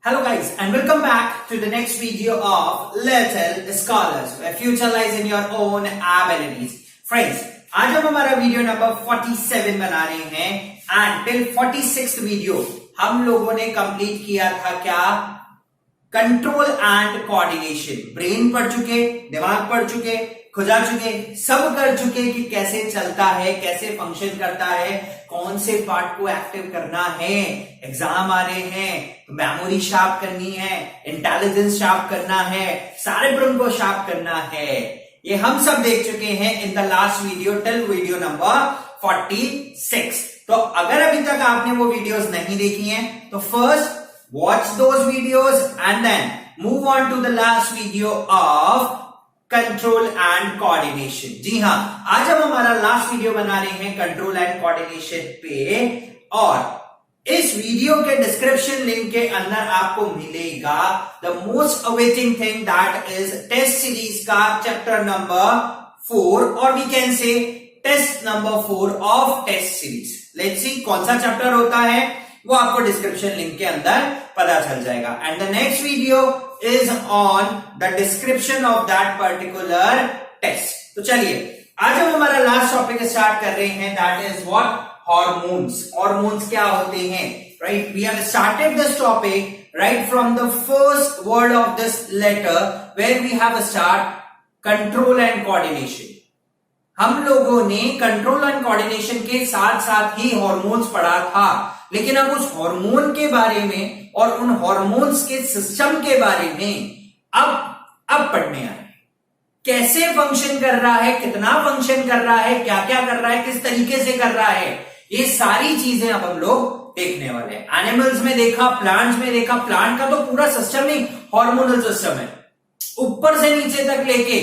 Hello guys and welcome back to the next video of Little Scholars where future lies in your own abilities. Friends, आज हम हमारा video number 47 बना रहे हैं and till 46th video हम लोगों ने कंप्लीट किया था क्या? Control and coordination. ब्रेन पढ़ चुके, दिमाग पढ़ चुके, खुजा चुके, सब कर चुके कि कैसे चलता है, कैसे फंक्शन करता है, कौन से पार्ट को एक्टिव करना है. एग्जाम आ रहे हैं तो मेमोरी शार्प करनी है, इंटेलिजेंस शार्प करना है, सारे ब्रेन को शार्प करना है. ये हम सब देख चुके हैं in the last video till video number 46. तो अगर अभी तक आपने वो वीडियोस नहीं देखी हैं तो first watch those videos and then move on to the last video of control and coordination. जी हां, आज हम हमारा लास्ट वीडियो बना रहे हैं कंट्रोल एंड कोऑर्डिनेशन पे और इस वीडियो के डिस्क्रिप्शन लिंक के अंदर आपको मिलेगा the most awaiting thing that is test series का चैप्टर नंबर 4 और we can say test number 4 of test series. Let's see कौन सा चैप्टर होता है वो आपको डिस्क्रिप्शन लिंक के अंदर पता चल जाएगा. And the next video is on the description of that particular test. तो चलिए आज हम हमारा लास्ट टॉपिक स्टार्ट कर रहे हैं that is what? Hormones. Hormones क्या होते हैं? Right, we have started this topic right from the first word of this letter where we have start control and coordination. हम लोगों ने कंट्रोल एंड कोऑर्डिनेशन के साथ साथ ही हॉर्मोन्स पढ़ा था, लेकिन अब उस हार्मोन के बारे में और उन हार्मोन्स के सिस्टम के बारे में अब पढ़ने आए. कैसे फंक्शन कर रहा है, कितना फंक्शन कर रहा है, क्या क्या कर रहा है, किस तरीके से कर रहा है, ये सारी चीजें अब हम लोग देखने वाले हैं. एनिमल्स में देखा, प्लांट्स में देखा. प्लांट का तो पूरा सिस्टम ही हार्मोनल सिस्टम है, ऊपर से नीचे तक लेके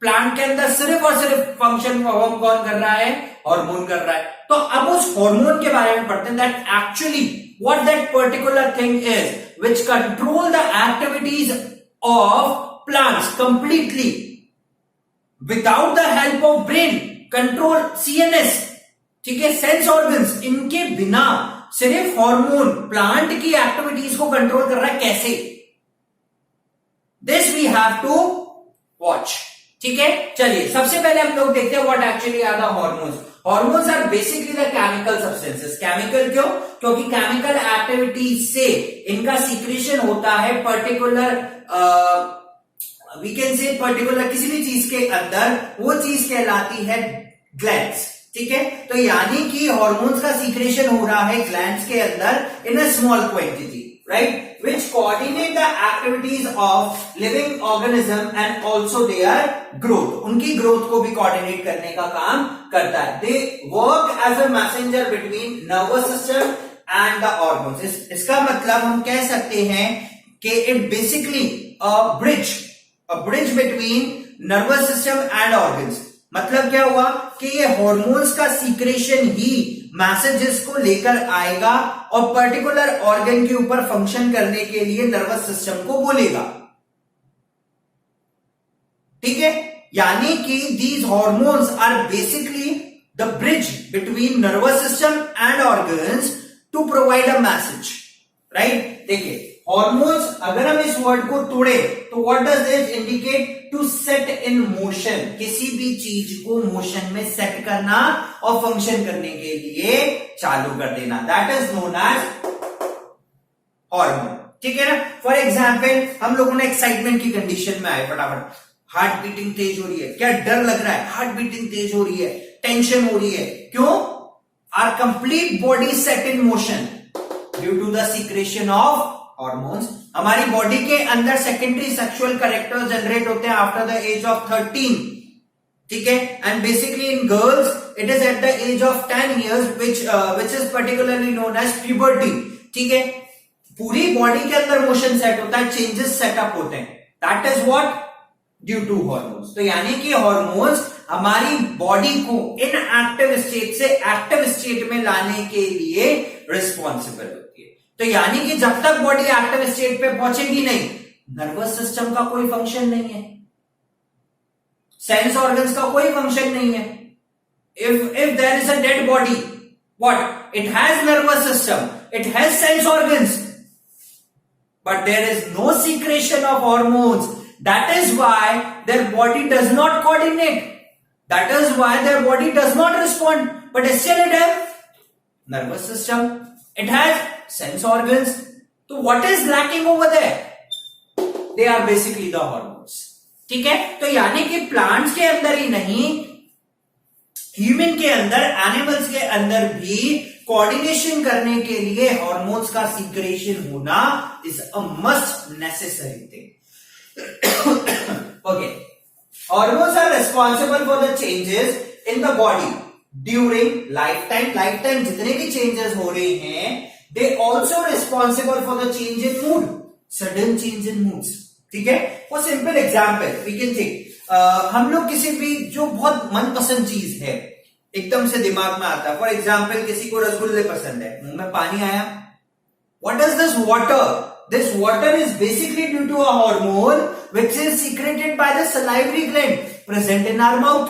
प्लांट के अंदर सिर्फ और सिर्फ फंक्शन परफॉर्म कौन कर रहा है? हार्मोन कर रहा है. तो अब उस हार्मोन के बारे में पढ़ते हैं that actually what that particular thing is which control the activities of plants completely without the help of brain. Control CNS, ठीक है, सेंस ऑर्गन्स, इनके बिना सिर्फ हार्मोन प्लांट की एक्टिविटीज को कंट्रोल कर रहा है. कैसे? This we have to watch. ठीक है, चलिए सबसे पहले हम लोग देखते हैं what actually are the hormones. Hormones are basically the chemical substances. Chemical क्यों? क्योंकि केमिकल एक्टिविटीज से इनका सीक्रेशन होता है particular we can say particular किसी भी चीज के अंदर, वो चीज कहलाती है ग्लैंड्स. ठीक है, तो यानी कि हॉर्मोन्स का सीक्रेशन हो रहा है ग्लैंड्स के अंदर in a small quantity, right, which coordinate the activities of living organism and also their growth. उनकी ग्रोथ को भी कोऑर्डिनेट करने का काम करता है. They work as a messenger between nervous system and the organs. इसका मतलब हम कह सकते हैं कि it basically a bridge between nervous system and organs. मतलब क्या हुआ कि ये हॉर्मोन्स का सीक्रेशन ही मैसेजेस को लेकर आएगा और पर्टिकुलर ऑर्गन के ऊपर फंक्शन करने के लिए नर्वस सिस्टम को बोलेगा. ठीक है, यानी कि these hormones are basically the bridge between nervous system and organs to provide a message. Right, देखिए हॉर्मोन्स, अगर हम इस वर्ड को तोड़े तो what does this indicate? To set in motion. किसी भी चीज को मोशन में सेट करना और फंक्शन करने के लिए चालू कर देना. That is known as hormone. ठीक है ना. फॉर एग्जाम्पल हम लोगों ने एक्साइटमेंट की कंडीशन में आए, फटाफट हार्ट बीटिंग तेज हो रही है. क्या डर लग रहा है? हार्ट बीटिंग तेज हो रही है, टेंशन हो रही है. क्यों? Are complete body set in motion due to the secretion of hormones. हमारी बॉडी के अंदर सेकेंडरी सेक्सुअल कैरेक्टर्स जनरेट होते हैं आफ्टर द एज ऑफ 13. ठीक है, and basically in girls it is at the age of 10 years which is particularly known as puberty. ठीक है, पूरी बॉडी के अंदर मोशन सेट होता है, चेंजेस सेटअप होते हैं. That is what? Due to hormones. तो यानी कि हॉर्मोन्स हमारी बॉडी को इन एक्टिव स्टेट से एक्टिव स्टेट में लाने के लिए रिस्पॉन्सिबल होती है. तो यानी कि जब तक बॉडी एक्टिव स्टेट पे पहुंचेगी नहीं, नर्वस सिस्टम का कोई फंक्शन नहीं है, सेंस ऑर्गन्स का कोई फंक्शन नहीं है. If there is a dead body, what? It has nervous system, it has sense organs, but there is no secretion of hormones. That is why their body does not coordinate. That is why their body does not respond. But still it has nervous system. It has sense organs. So what is lacking over there? They are basically the hormones. ठीक है, तो यानी कि plants के अंदर ही नहीं, human के अंदर, एनिमल्स के अंदर भी कोऑर्डिनेशन करने के लिए हार्मोन्स का सीक्रेशन होना is a must necessary thing. Okay, hormones are responsible for the changes in the body during life time जितने भी चेंजेस हो रहे हैं, they also responsible for the change in mood, sudden change in moods. ठीक है, for simple example we can think, हम लोग किसी भी जो बहुत मनपसंद चीज है एकदम से दिमाग में आता है. फॉर एग्जाम्पल किसी को रसगुल्ले पसंद है, मुंह में पानी आया. What is this water? This water is basically due to a hormone which is secreted by the salivary gland present in our mouth.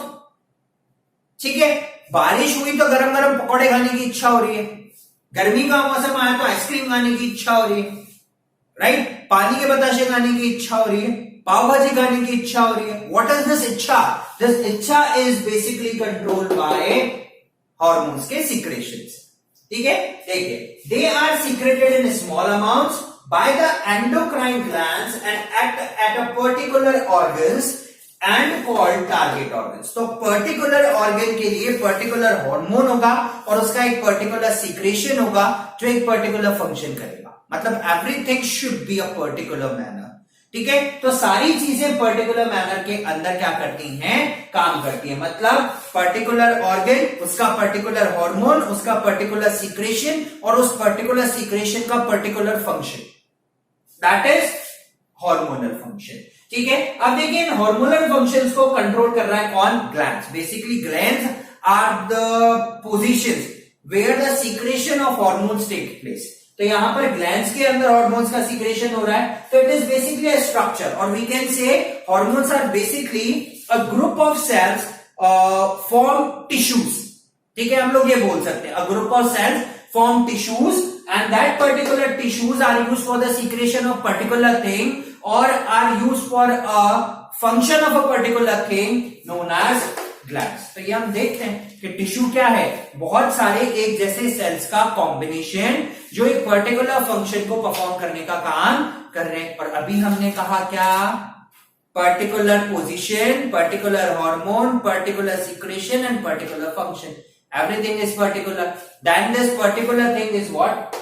ठीक है, बारिश हुई तो गरम गरम पकौड़े खाने की इच्छा हो रही है, गर्मी का मौसम आया तो आइसक्रीम खाने की इच्छा हो रही है, राइट? पानी के बताशे खाने की इच्छा हो रही है, पाव भाजी खाने की इच्छा हो रही है. व्हाट इज दिस इच्छा? दिस इच्छा is basically controlled by hormones के सीक्रेशंस. ठीक है, देखिए, they are secreted in small amounts by the endocrine glands and act at a particular organs and called target organs. तो पर्टिकुलर ऑर्गन के लिए particular hormone होगा और उसका एक पर्टिकुलर सीक्रेशन होगा जो एक पर्टिकुलर फंक्शन करेगा. मतलब everything should be a particular manner. ठीक है, तो सारी चीजें पर्टिकुलर मैनर के अंदर क्या करती हैं? काम करती है. मतलब पर्टिकुलर ऑर्गन, उसका पर्टिकुलर हार्मोन, उसका पर्टिकुलर सीक्रेशन और उस पर्टिकुलर सीक्रेशन का particular function, that is hormonal function. ठीक है, अब देखिए इन हार्मोनल फंक्शंस को कंट्रोल कर रहा है कौन? Glands. Basically glands are the positions where the secretion of hormones take place. तो यहां पर ग्लैंड्स के अंदर हार्मोन्स का सीक्रेशन हो रहा है, तो it is basically a structure, और we can say hormones are basically a group of cells form tissues. ठीक है, हम लोग ये बोल सकते हैं, a group of cells form tissues and that particular tissues are used for the secretion of particular thing or are used for a function of a particular thing known as glands. तो ये हम देखते हैं कि tissue क्या है? बहुत सारे एक जैसे सेल्स का कॉम्बिनेशन जो एक पर्टिकुलर फंक्शन को परफॉर्म करने का काम कर रहे हैं. और अभी हमने कहा क्या? Particular position, particular hormone, particular secretion and particular function. Everything is particular. Then this particular thing is what?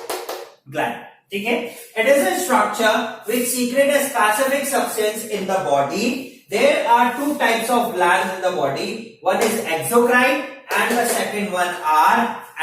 Gland. ठीक है, it is a structure which secrete a specific substance in the body. There are two types of glands in the body. One is exocrine and the second one are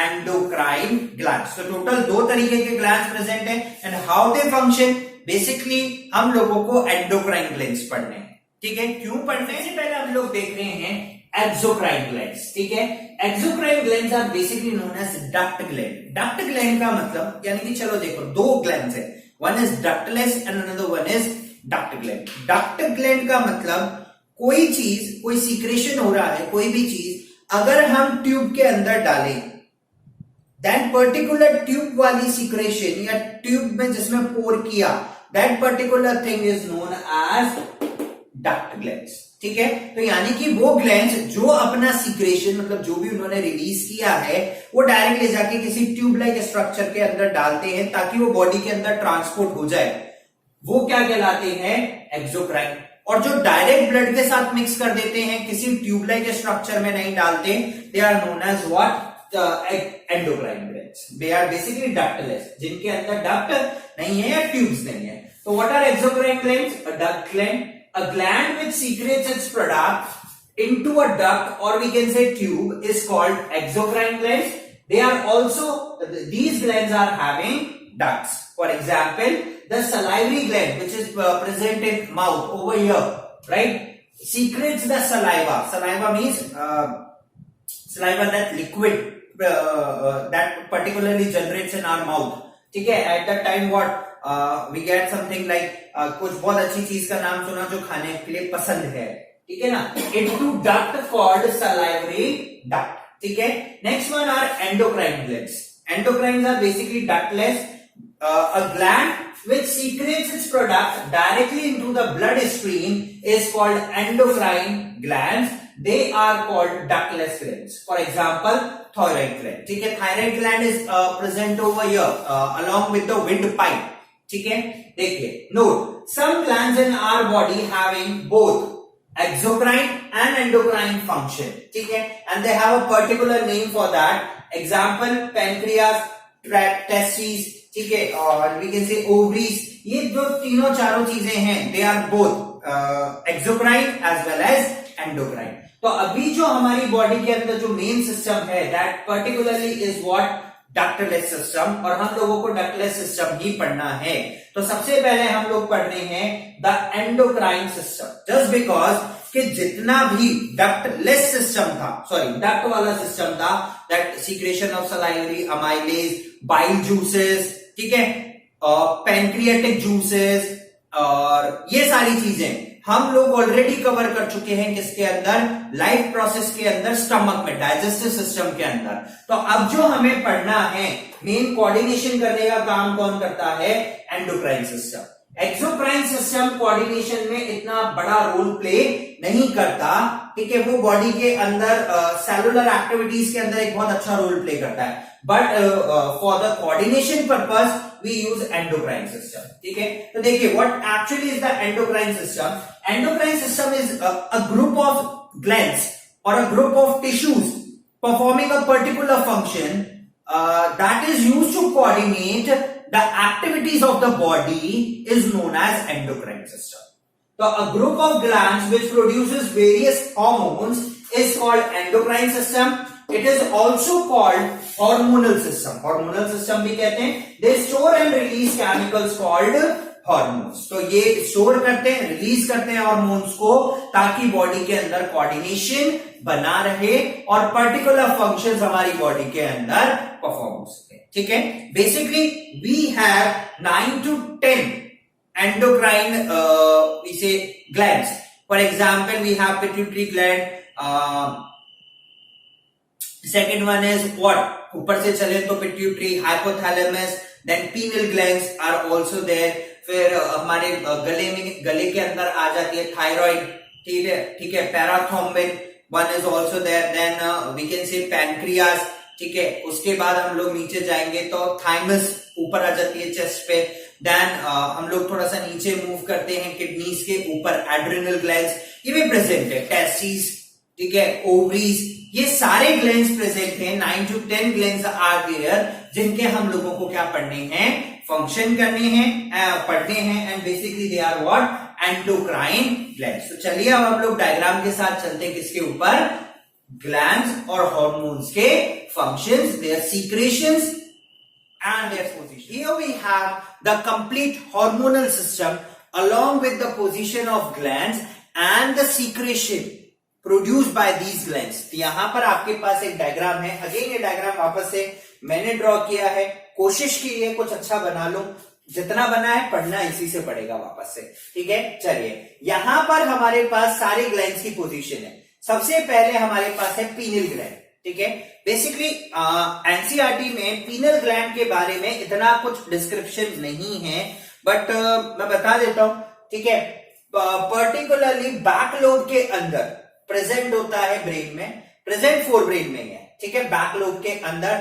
endocrine glands. So total दो तरीके के glands present हैं and how they function. Basically हम लोगों को endocrine glands पढ़ने हैं. ठीक है, क्यों पढ़ने हैं? पहले हम लोग देख रहे हैं एक्सोक्राइन ग्लैंड्स. ठीक है, exocrine glands are basically known as duct gland. Duct gland का मतलब यानी कि चलो देखो दो ग्लैंड्स है, one is ductless and another one is duct gland. Duct gland का मतलब कोई चीज, कोई सीक्रेशन हो रहा है, कोई भी चीज अगर हम ट्यूब के अंदर डालें, दैट पर्टिकुलर ट्यूब वाली सीक्रेशन या ट्यूब में जिसमें पोर किया, that particular thing is known as duct glands. ठीक है, तो यानी कि वो ग्लैंड्स जो अपना सीक्रेशन मतलब जो भी उन्होंने रिलीज किया है वो डायरेक्ट ले जाके किसी ट्यूब लाइक स्ट्रक्चर के अंदर डालते हैं ताकि वो बॉडी के अंदर ट्रांसपोर्ट हो जाए. वो क्या कहलाते हैं? एक्सोक्राइन. और जो डायरेक्ट ब्लड के साथ मिक्स कर देते हैं, किसी ट्यूब लाइक स्ट्रक्चर में नहीं डालते, they are known as what? Endocrine glands. They are basically ductless, जिनके अंदर डक्ट नहीं है या ट्यूब्स नहीं है. तो what are exocrine glands? A duct gland, a gland which secretes its product into a duct or we can say tube is called exocrine glands. They are also, these glands are having ducts. For example, the salivary gland which is present in mouth over here, right, secretes the saliva. Saliva means saliva, that liquid that particularly generates in our mouth. ठीक है, at that time what we get something like कुछ बहुत अच्छी चीज का नाम सुना जो खाने के लिए पसंद है. ठीक है ना, into duct called salivary duct. ठीक है, next one are endocrine glands. Endocrines are basically ductless. A gland which secretes its product directly into the blood stream is called endocrine glands. They are called ductless glands. For example, thyroid gland. ठीक है, thyroid gland is present over here along with the windpipe. ठीक है, देखिए, note some glands in our body having both exocrine and endocrine function. ठीक है, and they have a particular name for that. Example, pancreas, testes, ठीक है, और we can say ovaries. ये जो तीनों चारों चीजें हैं, they are both exocrine as well as endocrine. तो अभी जो हमारी बॉडी के अंदर जो मेन सिस्टम है, that particularly is what ductless system, और हम लोगों को डक्टलेस सिस्टम ही पढ़ना है. तो सबसे पहले हम लोग पढ़ने हैं the endocrine system, just because कि जितना भी डक्टलेस सिस्टम था, सॉरी डक्ट वाला सिस्टम था, that secretion of salivary, amylase, bile juices, ठीक है, पैंक्रियाटिक जूसेस, और ये सारी चीजें हम लोग ऑलरेडी कवर कर चुके हैं किसके अंदर, लाइफ प्रोसेस के अंदर, स्टमक में, डाइजेस्टिव सिस्टम के अंदर. तो अब जो हमें पढ़ना है, मेन कोऑर्डिनेशन करने का काम कौन करता है, endocrine system. Exocrine system coordination में इतना बड़ा रोल प्ले नहीं करता, ठीक है, वो बॉडी के अंदर सेलुलर एक्टिविटीज के अंदर एक बहुत अच्छा रोल प्ले करता है, but for the coordination purpose we use endocrine system. ठीक है, तो देखिए what actually is the endocrine system. Endocrine system is a group of glands or a group of tissues performing a particular function that is used to coordinate the activities of the body is known as endocrine system. So a group of glands which produces various hormones is called endocrine system. It is also called hormonal system. Hormonal system भी कहते हैं. They store and release chemicals called hormones. तो ये store करते हैं, release करते हैं hormones को, ताकि बॉडी के अंदर कोऑर्डिनेशन बना रहे और पर्टिकुलर फंक्शंस हमारी बॉडी के अंदर परफॉर्म हो सके. ठीक है, basically we have 9 to 10 endocrine we say glands. For example, we have pituitary gland. Second one is what? ऊपर से चले तो pituitary, hypothalamus, then pineal glands are also there. फिर हमारे गले के अंदर आ जाती है थायराइड. ठीक है, parathormone one is also there. Then we can say pancreas. ठीक है, उसके बाद हम लोग नीचे जाएंगे तो थाइमस ऊपर आ जाती है चेस्ट पे. देन हम लोग थोड़ा सा नीचे मूव करते हैं किडनीज के ऊपर, एड्रिनल ग्लैंड्स ये भी प्रेजेंट है. टेस्टिस, ठीक है, ओवरीज, ये सारे ग्लैंड्स प्रेजेंट हैं. 9 to 10 ग्लैंड्स आर देयर, जिनके हम लोगों को क्या पढ़ने हैं, फंक्शन करने हैं, पढ़ने हैं, and basically they are what, endocrine glands. तो चलिए अब हम लोग डायग्राम के साथ चलते हैं किसके ऊपर, ग्लैंड्स और हार्मोन्स के functions, their secretions and their position. Here we have the complete hormonal system along with the position of glands and the secretion produced by these glands. तो यहां पर आपके पास एक डायग्राम है. अगेन ये डायग्राम वापस से मैंने ड्रॉ किया है, कोशिश की है कुछ अच्छा बना लो. जितना बना है पढ़ना इसी से पड़ेगा वापस से. ठीक है, चलिए यहां पर हमारे पास सारे ग्लैंड्स की पोजीशन है. सबसे पहले हमारे पास है पीनियल ग्लैंड. ठीक है, बेसिकली एनसीईआरटी में पीनियल ग्लैंड के बारे में इतना कुछ डिस्क्रिप्शन नहीं है, बट मैं बता देता हूं. ठीक है, पर्टिकुलरली बैक लोब के अंदर प्रेजेंट होता है ब्रेन में, प्रेजेंट फोर ब्रेन में है. ठीक है, बैक लोब के अंदर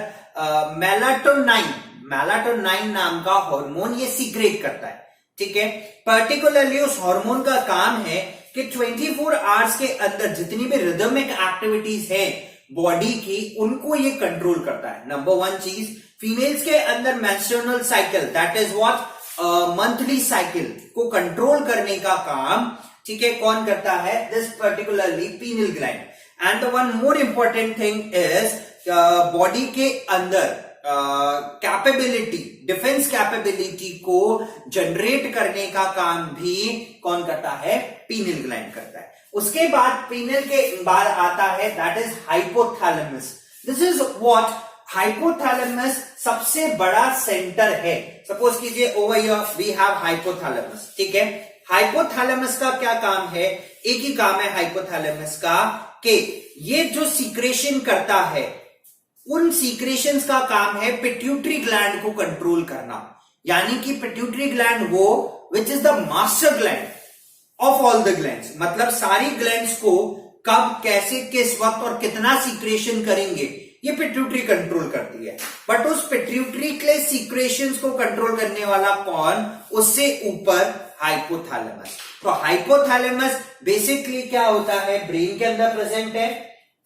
मेलाटोनाइन नाम का हार्मोन ये सीक्रेट करता है. ठीक है, पर्टिकुलरली उस हार्मोन का काम है कि 24 आवर्स के अंदर जितनी भी रिदमिक एक्टिविटीज है बॉडी की, उनको ये कंट्रोल करता है. नंबर वन चीज, फीमेल्स के अंदर menstrual cycle, that is what monthly cycle को कंट्रोल करने का काम, ठीक है, कौन करता है, this particularly pineal gland. And the one more important thing is body के अंदर कैपेबिलिटी, डिफेंस कैपेबिलिटी को जनरेट करने का काम भी कौन करता है, पीनियल ग्लैंड करता है. उसके बाद पीनियल के बाद आता है that is hypothalamus. This is what, hypothalamus सबसे बड़ा सेंटर है. सपोज कीजिए over here we have hypothalamus. ठीक है, हाइपोथैलेमस का क्या काम है, एक ही काम है हाइपोथैलेमस का, कि ये जो सीक्रेशन करता है, उन सीक्रेशंस का काम है पिट्यूटरी ग्लैंड को कंट्रोल करना. यानी कि पिट्यूटरी ग्लैंड वो which is the master gland of all the glands, मतलब सारी ग्लैंड्स को कब, कैसे, किस वक्त और कितना सीक्रेशन करेंगे ये पिट्यूटरी कंट्रोल करती है। बट उस पिट्यूटरी के सीक्रेशंस को कंट्रोल करने वाला कौन, उससे ऊपर हाइपोथैलेमस। तो हाइपोथैलेमस बेसिकली क्या होता है, ब्रेन के अंदर प्रेजेंट है,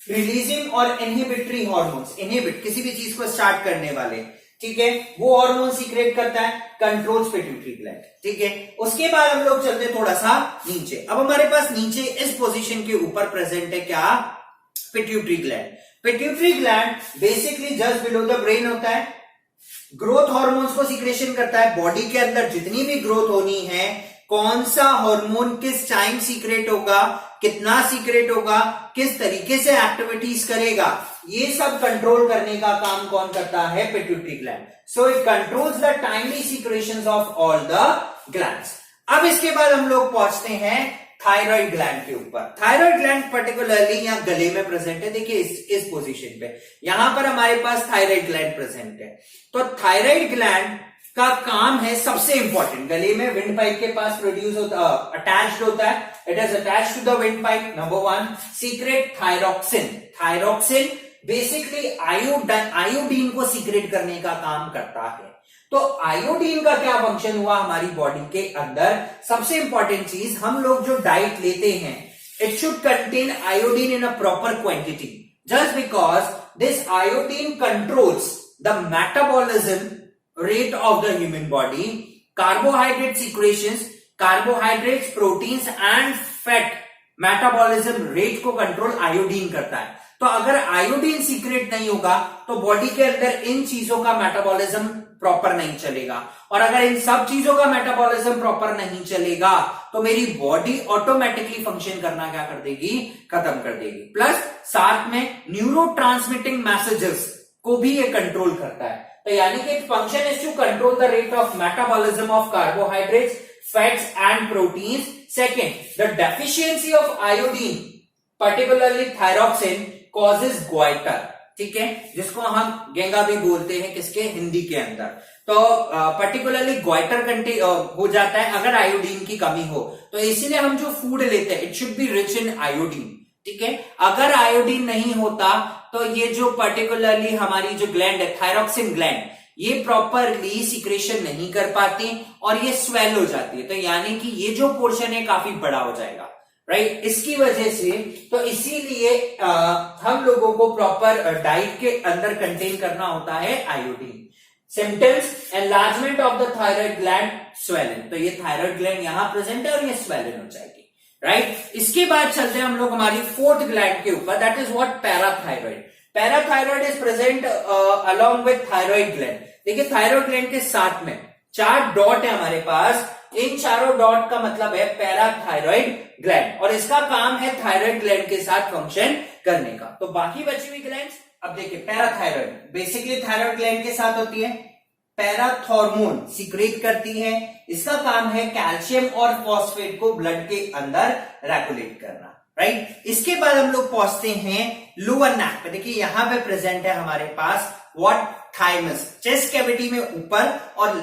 रिलीजिंग और इनहिबिटरी हार्मोन्स, इनहिबिट किसी भी चीज को स्टार्ट करने वाले, ठीक है, वो हार्मोन सीक्रेट करता है, कंट्रोल्स पिट्यूटरी ग्लैंड, ठीक है। उसके बाद हम लोग चलते थोड़ा सा नीचे। अब हमारे पास नीचे इस पोजीशन के ऊपर प्रेजेंट है क्या, pituitary gland. Pituitary gland basically just below the brain होता है, ग्रोथ हार्मोन्स को सीक्रेशन करता है। बॉडी के अंदर जितनी भी ग्रोथ होनी है, कौन सा हार्मोन किस टाइम सीक्रेट होगा, कितना सीक्रेट होगा, किस तरीके से एक्टिविटीज करेगा, ये सब कंट्रोल करने का काम कौन करता है, pituitary gland. So it controls the timely secretions of all the glands. अब इसके बाद हम लोग पहुंचते हैं थायराइड ग्लैंड के ऊपर। थायराइड ग्लैंड पर्टिकुलरली यहां गले में प्रेजेंट है, देखिए इस पोजीशन पे यहां पर हमारे पास थायराइड ग्लैंड प्रेजेंट है। तो थायराइड ग्लैंड का काम है सबसे इंपॉर्टेंट, गले में विंड पाइप के पास प्रोड्यूस होता, अटैच्ड होता है, it is attached to the windpipe. Number 1 secrete thyroxine. Thyroxine basically iodine को सीक्रेट करने का काम करता है। तो आयोडीन का क्या फंक्शन हुआ हमारी बॉडी के अंदर, सबसे इंपॉर्टेंट चीज, हम लोग जो डाइट लेते हैं it should contain iodine in a proper quantity, just because this iodine controls the metabolism rate of the human body, carbohydrate secretions, carbohydrates, proteins and fat metabolism rate को कंट्रोल आयोडीन करता है। तो अगर iodine secret नहीं होगा तो body के अंदर इन चीजों का मेटाबॉलिज्म प्रॉपर नहीं चलेगा, और अगर इन सब चीजों का मेटाबॉलिज्म प्रॉपर नहीं चलेगा तो मेरी बॉडी ऑटोमेटिकली फंक्शन करना क्या कर देगी, खत्म कर देगी। प्लस साथ में न्यूरोट्रांसमिटिंग मैसेजेस को भी ये कंट्रोल करता है। तो यानी कि function is to control the rate of metabolism of carbohydrates, fats and proteins. Second, the deficiency of iodine particularly thyroxine causes goitre, ठीक है, जिसको हम गेंगा भी बोलते हैं किसके, हिंदी के अंदर। तो पर्टिकुलरली ग्वाइटर हो जाता है अगर आयोडीन की कमी हो। तो इसीलिए हम जो फूड लेते हैं it should be rich in iodine, ठीक है। अगर आयोडीन नहीं होता तो ये जो पर्टिकुलरली हमारी जो ग्लैंड है थायरोक्सिन ग्लैंड, ये प्रॉपरली सिक्रेशन नहीं कर पाती और ये स्वेल हो जाती है। तो यानी कि ये जो पोर्शन है काफी बड़ा हो जाएगा, राइट। इसकी वजह से तो इसीलिए हम लोगों को प्रॉपर डाइट के अंदर कंटेन करना होता है iodine. Symptoms, enlargement of the thyroid gland, swollen. तो ये थायराइड ग्लैंड यहां प्रेजेंट है और ये स्वेलन हो जाएगी, राइट। इसके बाद चलते हैं हम लोग हमारी फोर्थ ग्लैंड के ऊपर, that is what, parathyroid. Parathyroid is present along with thyroid gland. देखिए थायराइड ग्लैंड के साथ में 4 डॉट है हमारे पास, इन चारों डॉट का मतलब है पैराथायराइड ग्लैंड, और इसका काम है थायराइड ग्लैंड के साथ फंक्शन करने का। तो बाकी बची हुई ग्लैंड्स, अब देखिए पैराथायराइड बेसिकली थायराइड ग्लैंड के साथ होती है, पैराथॉर्मोन सीक्रेट करती है, इसका काम है कैल्शियम और फॉस्फेट को ब्लड के अंदर रेगुलेट करना, राइट। इसके बाद हम लोग पहुंचते हैं लोअर नेक पे। देखिए यहां पे प्रेजेंट है हमारे पास व्हाट, थाइमस, चेस्ट कैविटी में ऊपर और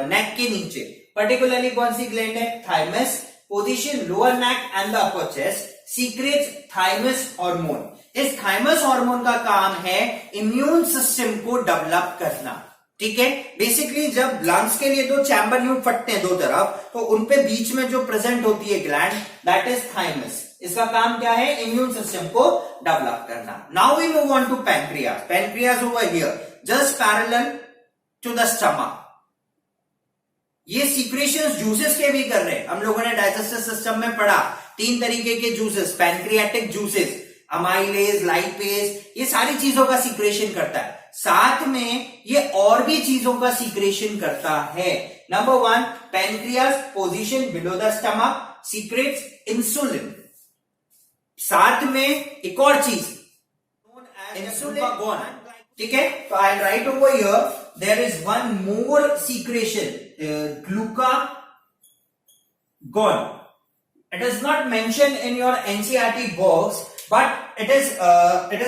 नेक के नीचे। पर्टिकुलरली कौन सी ग्लैंड है, thymus, position lower neck and the upper chest, secrets thymus hormone. इस थाइमस हार्मोन का काम है इम्यून सिस्टम को डेवलप करना, ठीक है। बेसिकली जब लंग्स के लिए दो चैम्बर यूं फटते हैं दो तरफ, तो उनपे बीच में जो प्रेजेंट होती है ग्लैंड, दैट इज थाइमस। इसका काम क्या है, इम्यून सिस्टम को डेवलप करना। Now we move on to pancreas. Pancreas over here just parallel to the stomach. ये सीक्रेशंस जूसेस के भी कर रहे हैं। हम लोगों ने डाइजेस्टिव सिस्टम में पढ़ा 3 तरीके के juices, pancreatic juices, amylase, lipase, ये सारी चीजों का सीक्रेशन करता है। साथ में ये और भी चीजों का सीक्रेशन करता है। Number 1, pancreas position below the stomach, secretes insulin. साथ में एक और चीज इंसुलिन, ठीक है। तो I am right over here there is one more secretion, glucagon. It is not mentioned in your NCERT box, but it is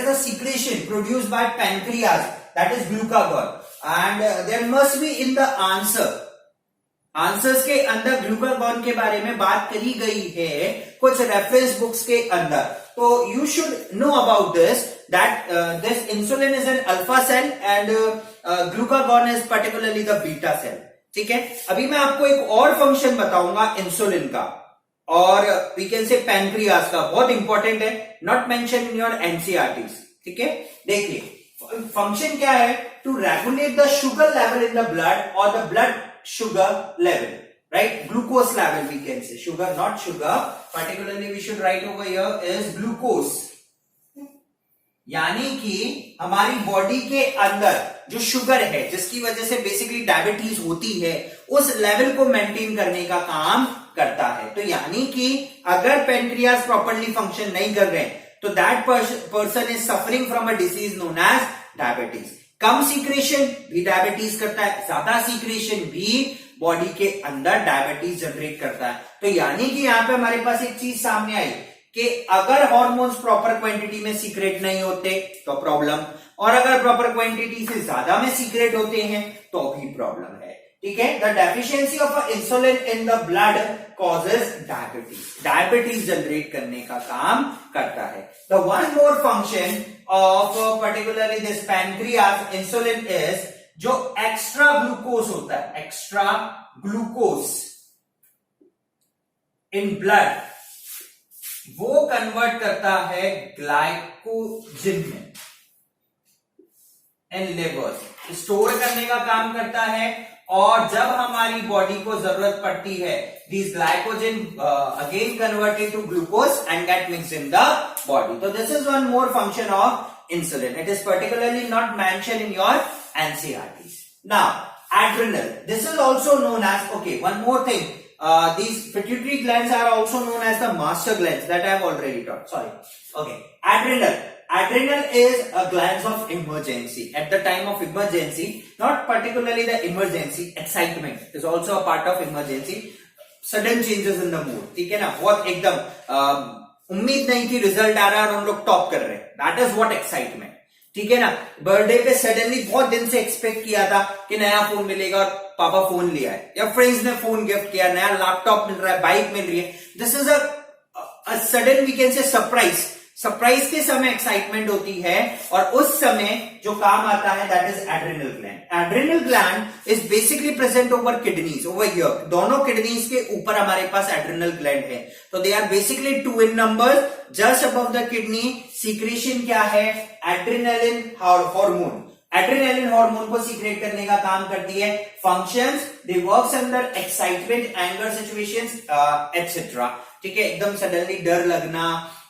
a secretion produced by pancreas, that is glucagon, and there must be in the answer answers के अंदर glucagon के बारे में बात करी गई है कुछ रेफरेंस बुक्स के अंदर. तो you should know about this that this insulin is an alpha cell and glucagon is particularly the beta cell. ठीक है, अभी मैं आपको एक और फंक्शन बताऊंगा इंसुलिन का और वी कैन से पैनक्रियास का. बहुत इंपॉर्टेंट है, not mention in your NCERTs. ठीक है, देखिए फंक्शन क्या है. To regulate the sugar level in the blood और the blood sugar level, right? Glucose level we can say. Sugar, not sugar. Particularly we should write over here is glucose. यानी कि हमारी body के अंदर जो sugar है जिसकी वजह से बेसिकली डायबिटीज होती है उस लेवल को मेंटेन करने का काम करता है. तो यानी कि अगर पेनक्रियास प्रॉपरली फंक्शन नहीं कर रहे तो that person is suffering from a disease known as diabetes. कम सीक्रेशन भी डायबिटीज करता है, ज्यादा सीक्रेशन भी बॉडी के अंदर डायबिटीज जनरेट करता है. तो यानी कि यहां पे हमारे पास एक चीज सामने आई कि अगर हार्मोन्स प्रॉपर क्वांटिटी में सीक्रेट नहीं होते तो प्रॉब्लम, और अगर प्रॉपर क्वांटिटी से ज्यादा में सीक्रेट होते हैं तो भी प्रॉब्लम है. ठीक है, the deficiency of insulin in the blood causes diabetes. Diabetes generate करने का काम करता है. The one more function of particularly this pancreas insulin is जो एक्स्ट्रा ग्लूकोज होता है, एक्स्ट्रा ग्लूकोज इन ब्लड वो कन्वर्ट करता है ग्लाइकोजन में इन लिवर, स्टोर करने का काम करता है. और जब हमारी बॉडी को जरूरत पड़ती है this glycogen again converted to glucose and get mixed in the body. तो this is one more function of insulin. It is particularly not mention in your NCERT. Now adrenal, this is also known as, okay one more thing, these pituitary glands are also known as the master glands that I have already taught. Sorry. Okay. Adrenal. Adrenal is a glands of emergency. At the time of emergency, not particularly the emergency, excitement is also a part of emergency. Sudden changes in the mood. ठीक है ना, बहुत एकदम उम्मीद नहीं थी result आ रहा है और हम लोग टॉप कर रहे हैं. That is what excitement. ठीक है ना, बर्थडे पे सडनली बहुत दिन से एक्सपेक्ट किया था कि नया फोन मिलेगा और पापा फोन लिया है या फ्रेंड्स ने फोन गिफ्ट किया, नया लैपटॉप मिल रहा है, बाइक मिल रही है. This is a sudden we can say surprise. Surprise के समय एक्साइटमेंट होती है और उस समय जो काम आता है that is adrenal gland. Adrenal gland is basically present over kidneys, over here. दोनों किडनीज के ऊपर हमारे पास एड्रिनल ग्लैंड है. तो they are basically 2 in number. Just above the kidney secretion क्या है, एड्रेनालिन हार्मोन. एड्रेनालिन हार्मोन को सीक्रेट करने का काम करती है. Functions, they works under excitement, anger situations etcetera. ठीक है, एकदम सडनली डर लगना,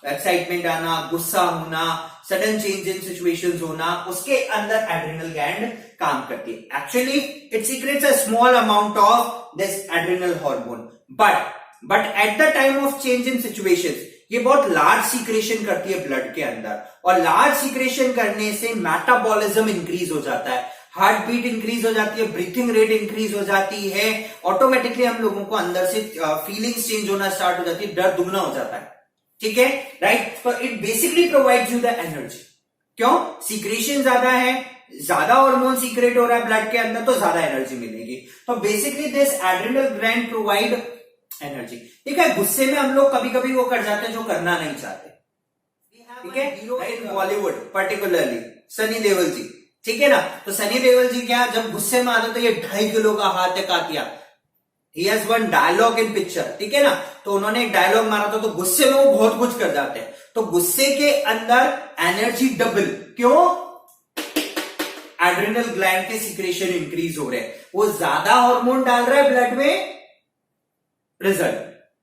एक्साइटमेंट आना, गुस्सा होना, सडन चेंज इन सिचुएशंस होना, उसके अंदर एड्रिनल ग्लैंड काम करती है. Actually it secrets a small amount of this adrenal hormone, but at the time of change in situations ये बहुत लार्ज सीक्रेशन करती है ब्लड के अंदर, और लार्ज सीक्रेशन करने से मेटाबॉलिज्म इंक्रीज हो जाता है, हार्ट बीट इंक्रीज हो जाती है, ब्रीथिंग रेट इंक्रीज हो जाती है, ऑटोमेटिकली हम लोगों को अंदर से फीलिंग्स चेंज होना स्टार्ट हो जाती है, डर दुगना हो जाता है. ठीक है, राइट. तो it basically provides you the energy. क्यों? सीक्रेशन ज्यादा है, ज्यादा हार्मोन सीक्रेट हो रहा है ब्लड के अंदर तो ज्यादा एनर्जी मिलेगी. तो basically this adrenal gland provide energy. ठीक है, गुस्से में हम लोग कभी कभी वो कर जाते हैं जो करना नहीं चाहते. ठीक है, hero in Bollywood particularly Sunny Deol ji. ठीक है ना, तो सनी देओल जी क्या जब गुस्से में आते तो ये 2.5 किलो का हाथ है कातिया. He has one dialogue in picture. ठीक है ना, तो उन्होंने एक डायलॉग मारा था, तो गुस्से में वो बहुत कुछ कर जाते हैं. तो गुस्से के अंदर एनर्जी डबल. क्यों? एड्रिनल ग्लैंड के सीक्रेशन इंक्रीज हो रहे हैं, वो ज्यादा हार्मोन डाल रहा है ब्लड में. रिजल्ट,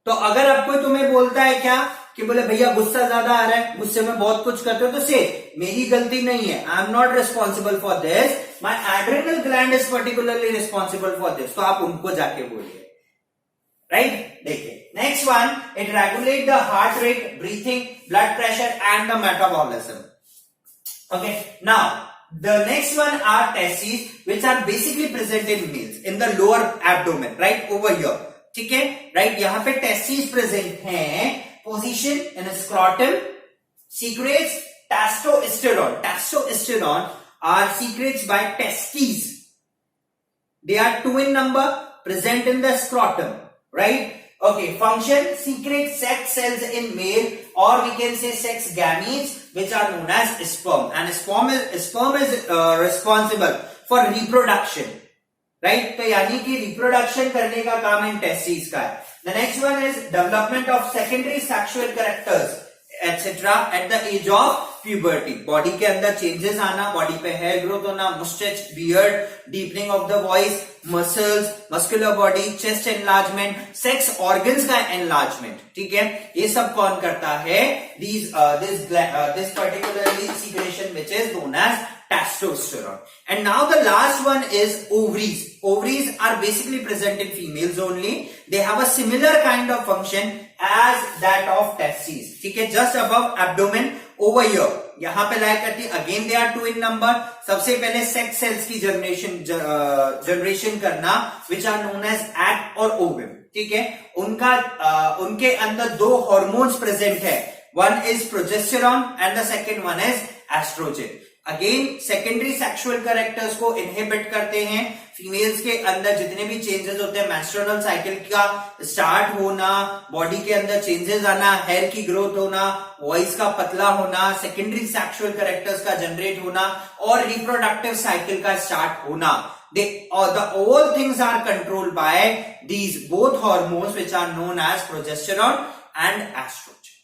तो अगर अब कोई तुम्हें बोलता है क्या कि बोले भैया गुस्सा ज्यादा आ रहा है, गुस्से में बहुत कुछ करते हो, तो से मेरी गलती नहीं है, I am not responsible for this, my adrenal gland is particularly responsible for this. तो आप उनको जाके बोलिए. राइट, देखिए next one, it regulate the heart rate, breathing, blood pressure and the metabolism. Okay, now the next one are testes which are basically present in males in the lower abdomen, right over here. ठीक है, right, यहां पे testis present हैं, position in scrotum, secretes testosterone. Testosterone are secrets by testis. They are 2 in number. present in the scrotum, right? Okay, function, secrete sex cells in male, or we can say sex gametes, which are known as sperm, and sperm is responsible for reproduction, right? तो यानी कि reproduction करने का काम इन testes का है. The next one is development of secondary sexual characters etc. at the age of puberty. Body के अंदर चेंजेस आना, बॉडी पे हेयर ग्रोथ होना, moustache, beard, deepening of the voice, muscles, muscular body, chest enlargement, sex organs का enlargement. ठीक है, ये सब कौन करता है? This particularly secretion which is known as testosterone. And now the last one is ovaries. Ovaries are basically present in females only. They have a similar kind of function as that of testes. ठीक है, just above abdomen over here. यहां पे lie करती है. Again they are 2 in number. सबसे पहले sex cells की generation करना, which are known as egg और ovum. ठीक है, उनके अंदर 2 hormones present है. One is progesterone and the second one is estrogen. Again secondary sexual characters को इनहिबिट करते हैं. फीमेल्स के अंदर जितने भी चेंजेस होते हैं, मेंस्ट्रुअल साइकिल का स्टार्ट होना, बॉडी के अंदर चेंजेस आना, हेयर की ग्रोथ होना, वॉइस का पतला होना, सेकेंडरी सेक्सुअल कैरेक्टर्स का जनरेट होना और रिप्रोडक्टिव साइकिल का स्टार्ट होना, all things are controlled by these both hormones which are known as progesterone and estrogen.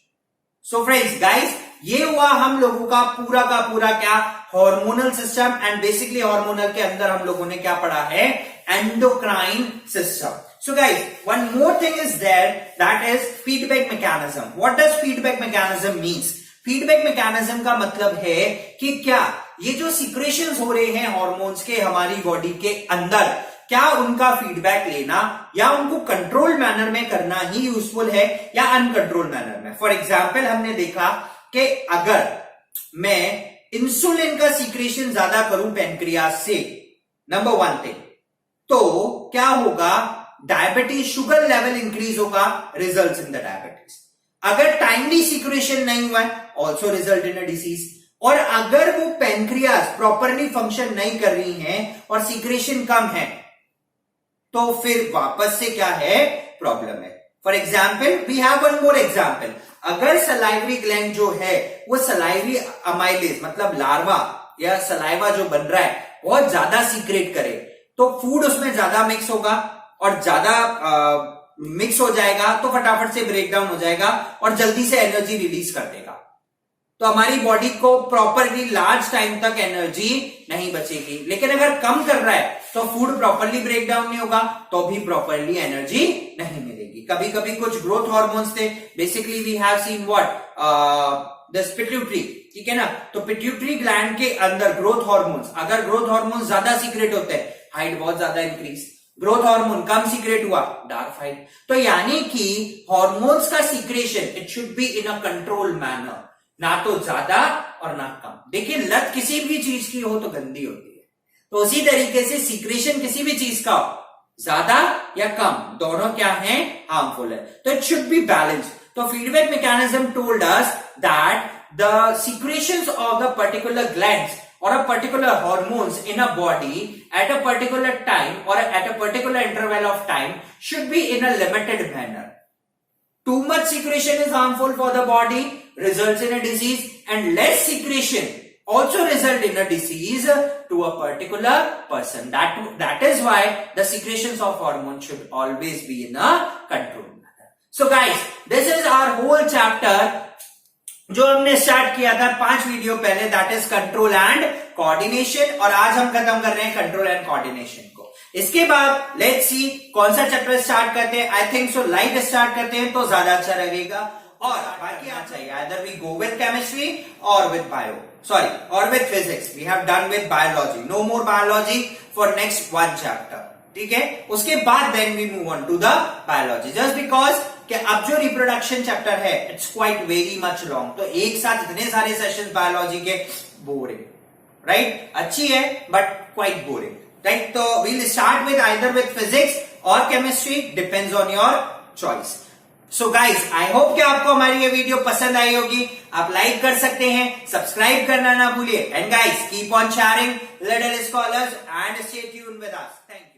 So friends, guys, ये हुआ हम लोगों का पूरा क्या hormonal system. And basically hormonal के अंदर हम लोगों ने क्या पढ़ा है? Endocrine system. So guys, one more thing is there, that is feedback mechanism. What does feedback mechanism means? Feedback mechanism का मतलब है कि क्या ये जो सिक्रेशंस हो रहे हैं हार्मोन्स के हमारी बॉडी के अंदर, क्या उनका फीडबैक लेना या उनको कंट्रोल मैनर में करना ही यूजफुल है या अनकंट्रोल मैनर में. फॉर एग्जाम्पल, हमने देखा कि अगर मैं इंसुलिन का सीक्रेशन ज्यादा करूं पेनक्रियास से, नंबर 1 थिंग, तो क्या होगा? डायबिटीज, शुगर लेवल इंक्रीज होगा, रिजल्ट्स इन द डायबिटीज. अगर टाइमली सीक्रेशन नहीं हुआ, also result in a disease. और अगर वो पेनक्रियास प्रॉपरली फंक्शन नहीं कर रही है और सीक्रेशन कम है, तो फिर वापस से क्या है? प्रॉब्लम है. For example, we have one more example. अगर सलाइवरी ग्लैंड जो है वो सलाइवरी अमाइलेज मतलब लार्वा या सलाइवा जो बन रहा है बहुत ज्यादा सीक्रेट करे, तो फूड उसमें ज्यादा मिक्स होगा और ज्यादा मिक्स हो जाएगा, तो फटाफट से ब्रेक डाउन हो जाएगा और जल्दी से एनर्जी रिलीज कर देगा. तो हमारी बॉडी को प्रॉपरली लार्ज टाइम तक एनर्जी नहीं बचेगी. लेकिन अगर कम कर रहा है तो फूड प्रॉपरली ब्रेक डाउन नहीं होगा, तो भी प्रॉपरली एनर्जी नहीं मिलेगी. कभी कभी कुछ ग्रोथ हार्मोन्स थे, basically we have seen what the pituitary. ठीक है ना, तो पिट्यूटरी ग्लैंड के अंदर ग्रोथ हार्मोन्स, अगर ग्रोथ हार्मोन्स ज्यादा सीक्रेट होते हैं, हाइट बहुत ज्यादा इंक्रीज. ग्रोथ हार्मोन कम सीक्रेट हुआ, डार्क हाइट. तो यानी कि हार्मोन्स का secretion it should be in a control manner, ना तो ज्यादा और ना कम. देखिए, लत किसी भी चीज की हो तो गंदी होती है, तो उसी तरीके से सीक्रेशन किसी भी चीज का हो, ज्यादा या कम, दोनों क्या है? हार्मफुल है. तो इट शुड बी बैलेंस. तो feedback mechanism told us that the secretions of the particular glands or a particular hormones in a body at a particular time or at a particular interval of time should be in a limited manner. Too much secretion is harmful for the body, results in a disease, and less secretion also result in a disease to a particular person. That is why the secretions of hormones should always be in a control manner. So guys, this is our whole chapter जो हमने start किया था 5 video पहले, that is control and coordination. और आज हम खत्म कर रहे हैं कंट्रोल एंड कोऑर्डिनेशन को. इसके बाद लेट्स सी कौन सा चैप्टर स्टार्ट करते हैं. I think so light start करते हैं तो ज्यादा अच्छा लगेगा. और बाकी आ चाहिए either we go with chemistry और विद और with physics. We have done with biology, no more biology for next 1 chapter. ठीक है, उसके बाद then we move on to the biology, just because कि अब जो रिप्रोडक्शन चैप्टर है it's quite very much long. तो एक साथ इतने सारे सेशंस बायोलॉजी के बोरिंग, राइट? अच्छी है बट क्वाइट बोरिंग, राइट? तो we'll start with either with physics और chemistry, depends on your choice. So guys, I hope कि आपको हमारी ये वीडियो पसंद आई होगी. आप लाइक कर सकते हैं, सब्सक्राइब करना ना भूलिए. And guys, keep on sharing little scholars and stay tuned with us. Thank you.